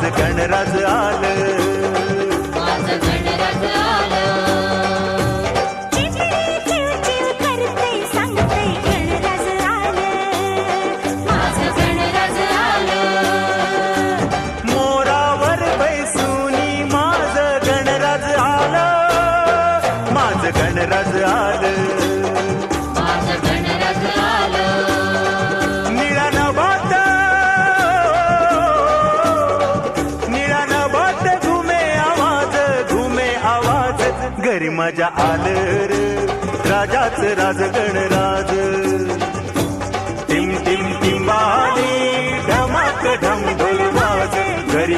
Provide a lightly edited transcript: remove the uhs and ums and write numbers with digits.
माझं गणराज आलं, माझं गणराज आलं. चिमणी चिव चिव करते सांगते गणराज आलं, माझं गणराज आलं. मोरावर बैसूनी माझं गणराज आलं, माझं गणराज आलं. माझं गणराज आलं. निळा नभात, निळा नभात घुमे आवाज, घरी मजा आलं रे राजाच राज गणराज. टिम टिम टिंबानी ढमाक ढम ढोल वाज, घरी